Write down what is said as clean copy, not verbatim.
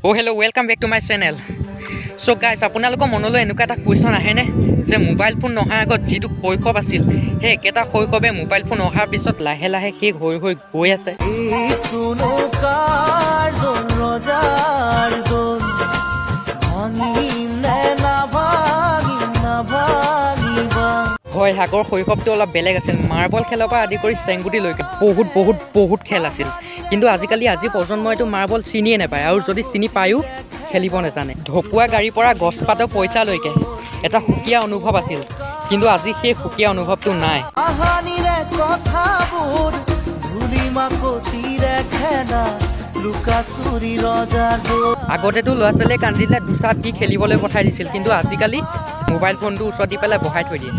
Oh hello, welcome back to my channel. So guys, আপোনালোকৰ মনলৈ এনেকুৱা এটা কুৱেশ্যন আহেনে যে মোবাইল ফোন নহাৰ আগত যিটো শৈশৱ আছিল সেই একেটা শৈশৱে মোবাইল ফোন অহাৰ পিছত লাহে লাহে শেষ হৈ হৈ গৈ আছে। হয়, আগৰ শৈশৱটো অলপ বেলেগ আছিল। মাৰ্বল খেলৰ পৰা আদি কৰি চেংগুটিলৈকে বহুত খেল আছিল। কিন্তু আজি প্ৰজন্মইতো মাৰ্বল চিনিয়ে নাপায়, আৰু যদি চিনি পায়ো খেলিব নাজানে। ঢকুৱা গাড়ীৰ পৰা গছপাতৰ পইচালৈকে এটা সুকীয়া অনুভৱ আছিল, কিন্তু আজি সেই সুকীয়া অনুভৱটো নাই। আগতেতো ল'ৰা ছোৱালীয়ে কান্দিলে দুচাত দি খেলিবলৈ পঠাই দিছিল, কিন্তু আজিকালি মোবাইল ফোনটো ওচৰত দি পেলাই বহাই থৈ দিয়ে।